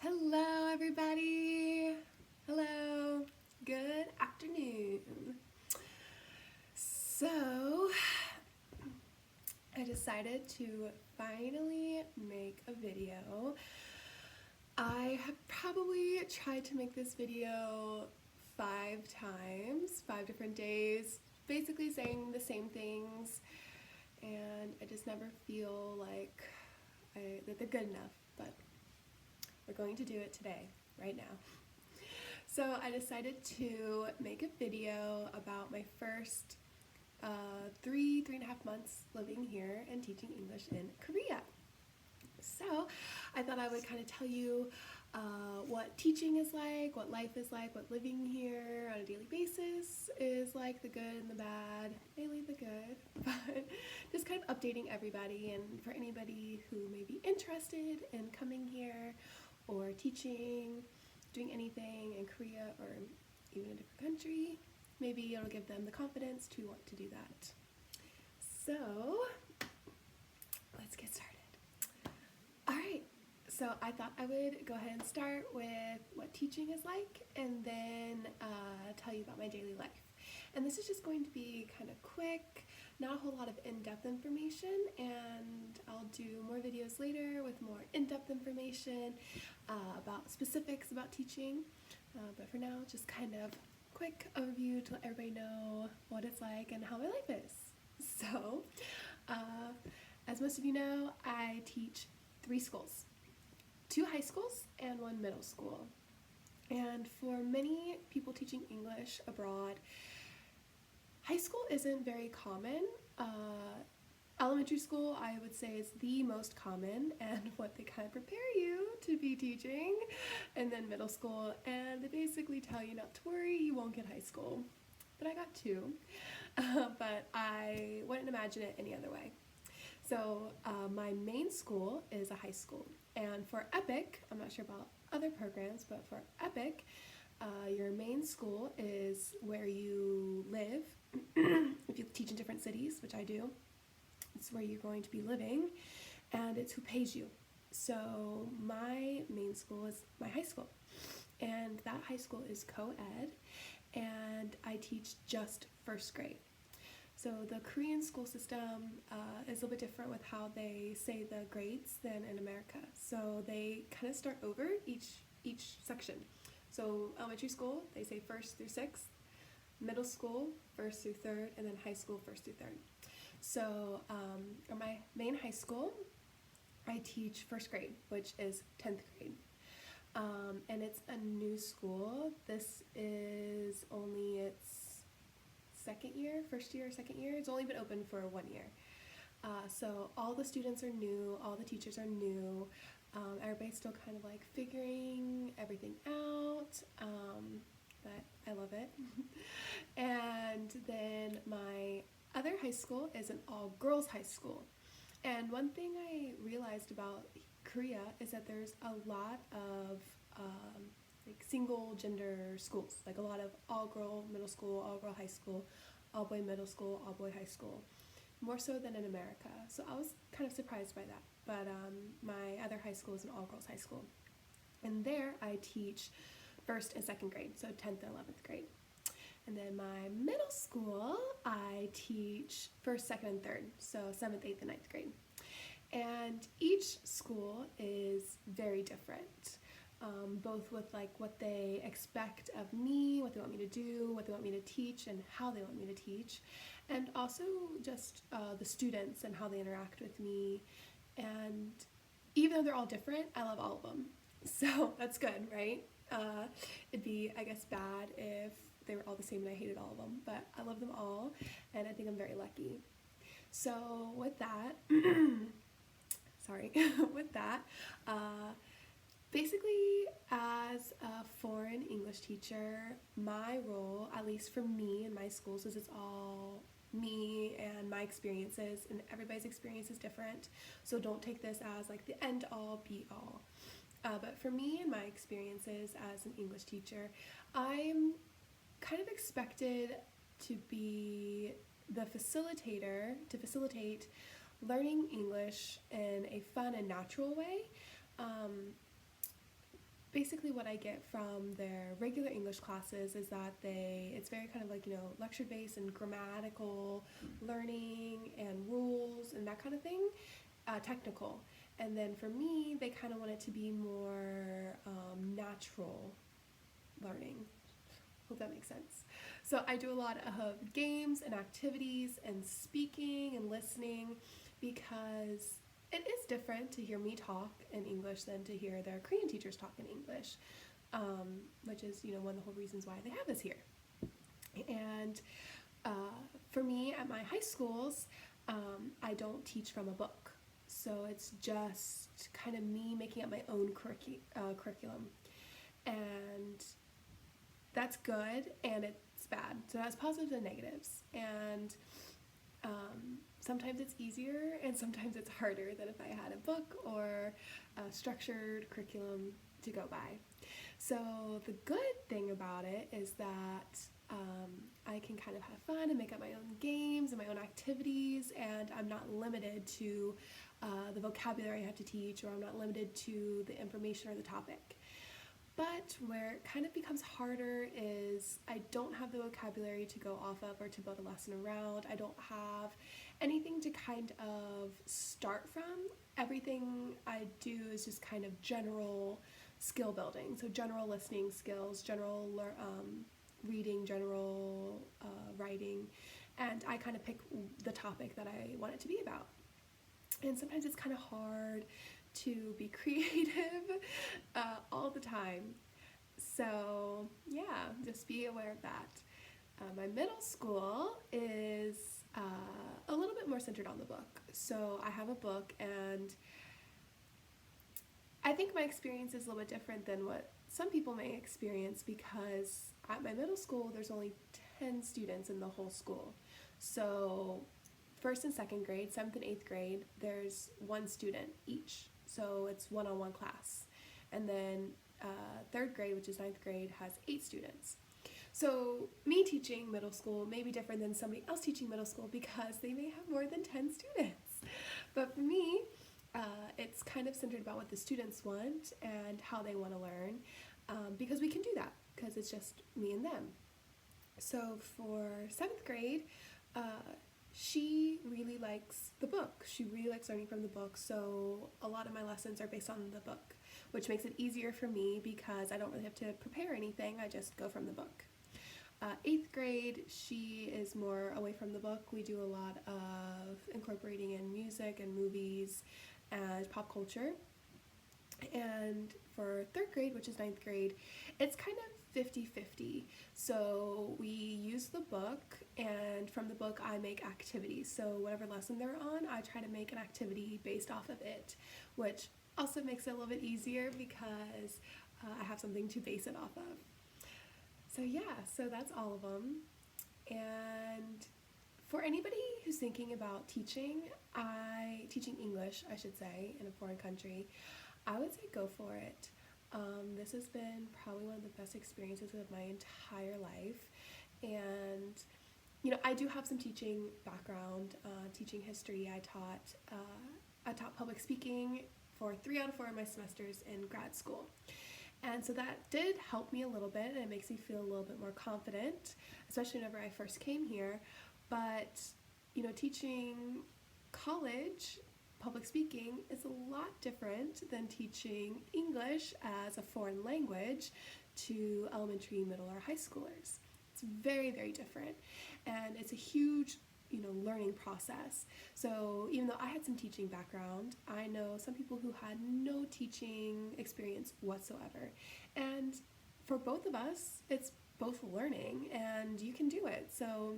Hello, everybody. Hello. Good afternoon. So, I decided to finally make a video. I have probably tried to make this video 5 times, 5 different days, basically saying the same things, and I just never feel like that they're good enough, but we're going to do it today, right now. So I decided to make a video about my first 3.5 months living here and teaching English in Korea. So I thought I would kind of tell you what teaching is like, what life is like, what living here on a daily basis is like, the good and the bad, mainly the good, but just kind of updating everybody, and for anybody who may be interested in coming here or teaching, doing anything in Korea or even a different country, maybe it'll give them the confidence to want to do that. So let's get started. Alright, so I thought I would go ahead and start with what teaching is like, and then tell you about my daily life. And this is just going to be kind of quick, not a whole lot of in-depth information, and I'll do more videos later with more in-depth information about specifics about teaching, but for now, just kind of quick overview to let everybody know what it's like and how my life is. So, as most of you know, I teach 3 schools, 2 high schools and 1 middle school. And for many people teaching English abroad, high school isn't very common. Elementary school, I would say, is the most common and what they kind of prepare you to be teaching. And then middle school, and they basically tell you not to worry, you won't get high school. But I got 2, but I wouldn't imagine it any other way. So my main school is a high school, and for EPIK, I'm not sure about other programs, but for EPIK, your main school is where you live. If you teach in different cities, which I do, it's where you're going to be living, and it's who pays you. So my main school is my high school, and that high school is co-ed, and I teach just first grade. So the Korean school system is a little bit different with how they say the grades than in America. So they kind of start over each section. So elementary school, they say 1st through 6th, middle school 1st through 3rd, and then high school 1st through 3rd. So at my main high school, I teach 1st grade, which is 10th grade. And it's a new school. This is only its first year, second year. It's only been open for 1 year. So all the students are new, all the teachers are new. Everybody's still kind of like figuring everything out, but I love it. And then my other high school is an all-girls high school. And one thing I realized about Korea is that there's a lot of like single gender schools, like a lot of all-girl middle school, all-girl high school, all-boy middle school, all-boy high school, more so than in America. So I was kind of surprised by that. But my other high school is an all-girls high school, and there I teach 1st and 2nd grade, so 10th and 11th grade. And then my middle school, I teach 1st, 2nd, and 3rd, so 7th, 8th, and 9th grade. And each school is very different, both with like what they expect of me, what they want me to do, what they want me to teach, and how they want me to teach, and also just the students and how they interact with me. And even though they're all different, I love all of them. So that's good, right? It'd be, I guess, bad if they were all the same and I hated all of them, but I love them all, and I think I'm very lucky. So with that, basically as a foreign English teacher, my role, at least for me in my schools, is it's all me and my experiences, and everybody's experience is different, so don't take this as like the end all be all. But for me and my experiences as an English teacher, I'm kind of expected to be the facilitator, to facilitate learning English in a fun and natural way. basically what I get from their regular English classes is that it's very kind of like, lecture based and grammatical learning and rules and that kind of thing, technical. And then for me, they kind of want it to be more natural learning. Hope that makes sense. So I do a lot of games and activities and speaking and listening, because it is different to hear me talk in English than to hear their Korean teachers talk in English, which is, one of the whole reasons why they have us here. And for me, at my high schools, I don't teach from a book. So it's just kind of me making up my own curriculum. And that's good and it's bad. So it has positives and negatives. And sometimes it's easier and sometimes it's harder than if I had a book or a structured curriculum to go by. So the good thing about it is that I can kind of have fun and make up my own games and my own activities, and I'm not limited to the vocabulary I have to teach, or I'm not limited to the information or the topic. But where it kind of becomes harder is I don't have the vocabulary to go off of or to build a lesson around. I don't have anything to kind of start from. Everything I do is just kind of general skill building. So general listening skills, general reading, general writing, and I kind of pick the topic that I want it to be about. And sometimes it's kind of hard to be creative all the time. So yeah, just be aware of that. My middle school is a little bit more centered on the book. So I have a book, and I think my experience is a little bit different than what some people may experience, because at my middle school there's only 10 students in the whole school. So first and second grade, 7th and 8th grade, there's one student each. So it's one-on-one class. And then third grade, which is 9th grade, has 8 students. So me teaching middle school may be different than somebody else teaching middle school, because they may have more than 10 students. But for me, it's kind of centered about what the students want and how they want to learn, because we can do that, because it's just me and them. So for 7th grade, she really likes the book. She really likes learning from the book, so a lot of my lessons are based on the book, which makes it easier for me because I don't really have to prepare anything. I just go from the book. 8th grade, she is more away from the book. We do a lot of incorporating in music and movies and pop culture. And for 3rd grade, which is 9th grade, it's kind of 50-50. So we use the book, and from the book I make activities. So whatever lesson they're on, I try to make an activity based off of it, which also makes it a little bit easier because I have something to base it off of. So yeah, so that's all of them. And for anybody who's thinking about teaching English, I should say, in a foreign country, I would say go for it. This has been probably one of the best experiences of my entire life. And, I do have some teaching background, teaching history. I taught public speaking for 3 out of 4 of my semesters in grad school. And so that did help me a little bit, and it makes me feel a little bit more confident, especially whenever I first came here. But, teaching college public speaking is a lot different than teaching English as a foreign language to elementary, middle, or high schoolers. It's very, very different, and it's a huge learning process. So even though I had some teaching background, I know some people who had no teaching experience whatsoever. And for both of us, it's both learning, and you can do it. So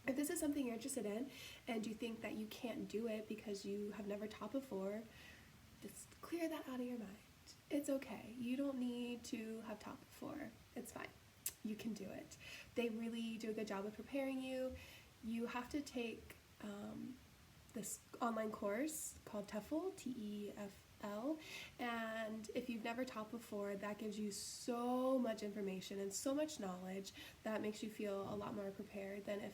if this is something you're interested in and you think that you can't do it because you have never taught before, just clear that out of your mind. It's okay. You don't need to have taught before. It's fine. You can do it. They really do a good job of preparing you. You have to take this online course called TEFL, T-E-F-L, and if you've never taught before, that gives you so much information and so much knowledge that makes you feel a lot more prepared than if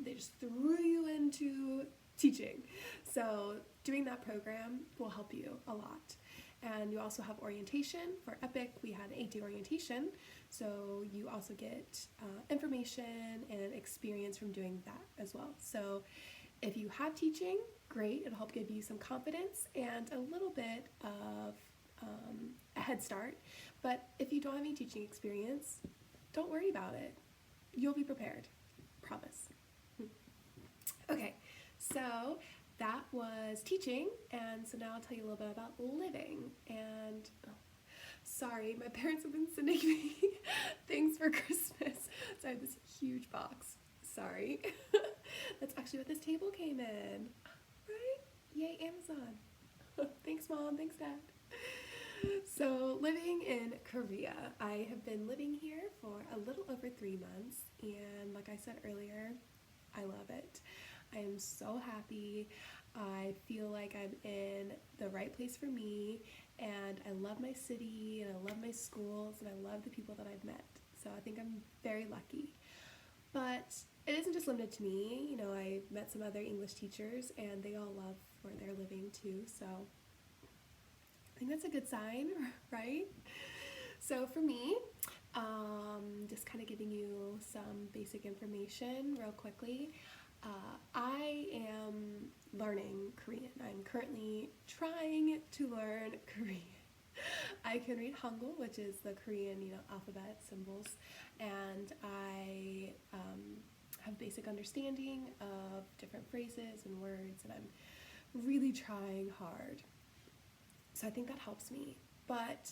they just threw you into teaching. So doing that program will help you a lot. And you also have orientation. For EPIK, we had an 8-day orientation, so you also get information and experience from doing that as well. So if you have teaching, great, it'll help give you some confidence and a little bit of a head start. But if you don't have any teaching experience, don't worry about it. You'll be prepared, promise. Okay, so that was teaching, and so now I'll tell you a little bit about living. And sorry, my parents have been sending me things for Christmas, so I have this huge box. Sorry. That's actually what this table came in, right? Yay, Amazon. Thanks, Mom. Thanks, Dad. So, living in Korea. I have been living here for a little over 3 months, and like I said earlier, I love it. I am so happy. I feel like I'm in the right place for me, and I love my city, and I love my schools, and I love the people that I've met. So I think I'm very lucky. But it isn't just limited to me. You know, I met some other English teachers, and they all love where they're living too. So I think that's a good sign, right? So for me, just kind of giving you some basic information real quickly. I am learning Korean. I'm currently trying to learn Korean. I can read Hangul, which is the Korean, alphabet symbols, and I have basic understanding of different phrases and words, and I'm really trying hard. So I think that helps me. But,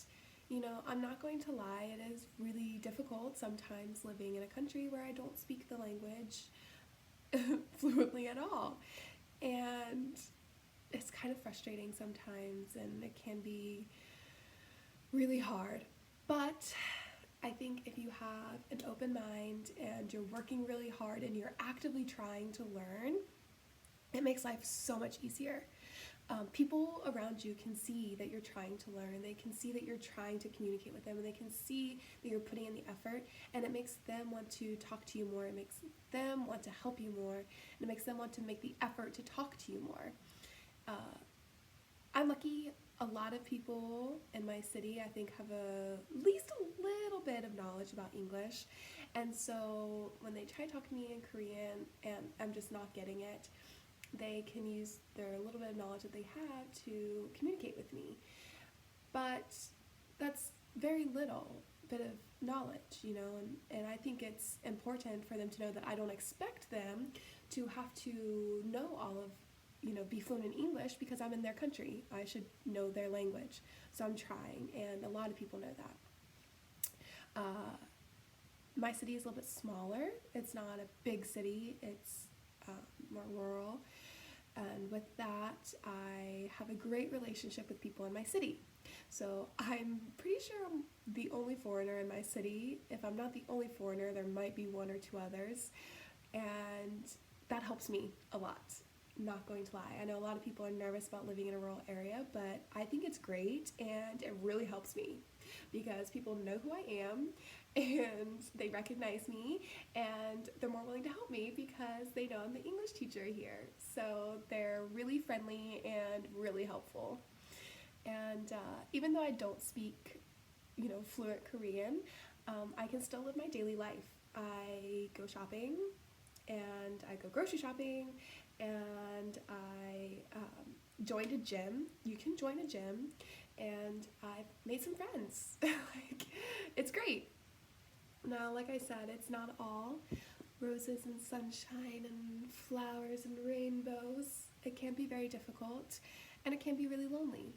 I'm not going to lie, it is really difficult sometimes living in a country where I don't speak the language fluently at all. And it's kind of frustrating sometimes, and it can be really hard. But I think if you have an open mind and you're working really hard and you're actively trying to learn, it makes life so much easier. People around you can see that you're trying to learn. They can see that you're trying to communicate with them, and they can see that you're putting in the effort, and it makes them want to talk to you more. It makes them want to help you more, and it makes them want to make the effort to talk to you more. I'm lucky. A lot of people in my city, I think, have at least a little bit of knowledge about English, and so when they try to talk to me in Korean and I'm just not getting it, they can use their little bit of knowledge that they have to communicate with me. But that's very little bit of knowledge, and I think it's important for them to know that I don't expect them to have to know all of, be fluent in English because I'm in their country. I should know their language. So I'm trying, and a lot of people know that. My city is a little bit smaller. It's not a big city. It's more rural, and with that I have a great relationship with people in my city. So I'm pretty sure I'm the only foreigner in my city. If I'm not the only foreigner, there might be 1 or 2 others, and that helps me a lot, not going to lie. I know a lot of people are nervous about living in a rural area, but I think it's great, and it really helps me because people know who I am, and they recognize me, and they're more willing to help me because they know I'm the English teacher here. So they're really friendly and really helpful. And even though I don't speak, fluent Korean, I can still live my daily life. I go shopping, and I go grocery shopping, and I joined a gym. You can join a gym, and I've made some friends. It's great. Now, like I said, it's not all roses and sunshine and flowers and rainbows. It can be very difficult, and it can be really lonely.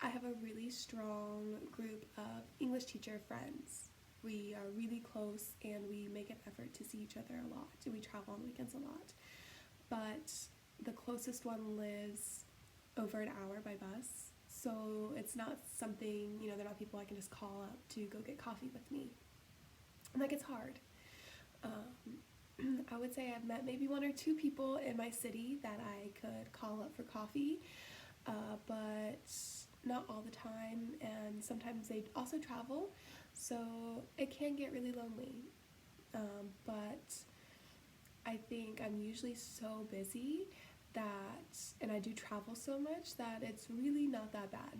I have a really strong group of English teacher friends. We are really close, and we make an effort to see each other a lot, and we travel on weekends a lot. But the closest one lives over an hour by bus, so it's not something, they're not people I can just call up to go get coffee with me. And that gets hard. I would say I've met maybe 1 or 2 people in my city that I could call up for coffee, but not all the time, and sometimes they also travel, so it can get really lonely. But I think I'm usually so busy and I do travel so much that it's really not that bad.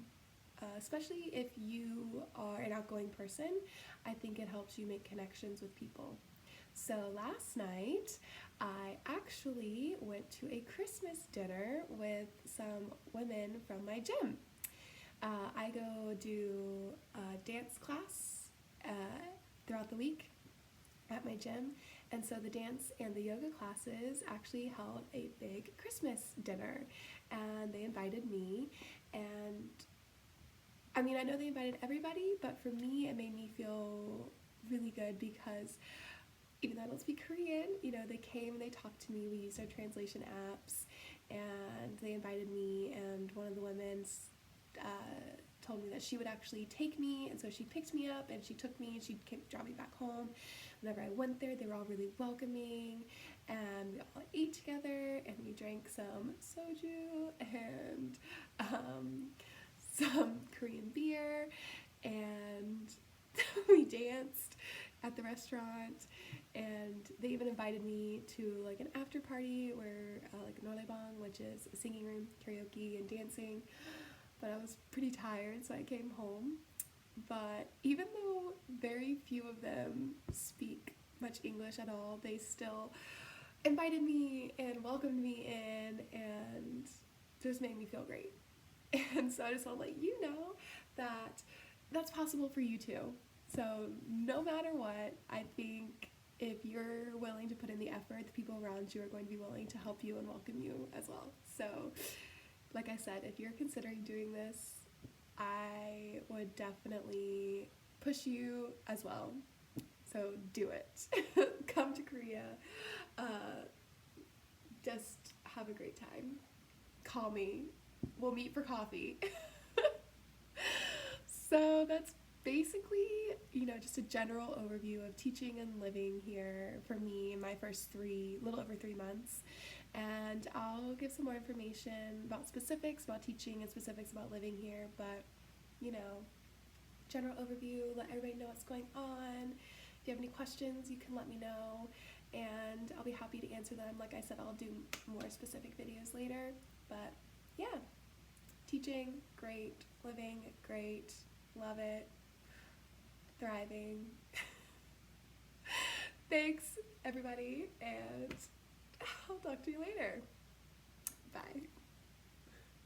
especially if you are an outgoing person. I think it helps you make connections with people. So last night, I actually went to a Christmas dinner with some women from my gym. I go do a dance class throughout the week at my gym, and so the dance and the yoga classes actually held a big Christmas dinner, and they invited me. And I mean, I know they invited everybody, but for me, it made me feel really good because even though I don't speak Korean, they came and they talked to me. We used our translation apps, and they invited me, and one of the women told me that she would actually take me, and so she picked me up and she took me and she dropped me back home. Whenever I went there, they were all really welcoming, and we all ate together, and we drank some soju and some Korean beer, and we danced at the restaurant, and they even invited me to like an after party where like noraebang, which is a singing room, karaoke and dancing. But I was pretty tired, so I came home. But even though very few of them speak much English at all, they still invited me and welcomed me in and just made me feel great. And so I just want to let you know that that's possible for you too. So no matter what, I think if you're willing to put in the effort, the people around you are going to be willing to help you and welcome you as well. So like I said, if you're considering doing this, I would definitely push you as well. So do it. Come to Korea. Just have a great time. Call me. We'll meet for coffee. So that's basically, just a general overview of teaching and living here for me in my first little over 3 months. And I'll give some more information about specifics about teaching and specifics about living here, but, general overview, let everybody know what's going on. If you have any questions, you can let me know, and I'll be happy to answer them. Like I said, I'll do more specific videos later, but yeah, teaching, great, living, great, love it, thriving. Thanks, everybody, and I'll talk to you later. Bye.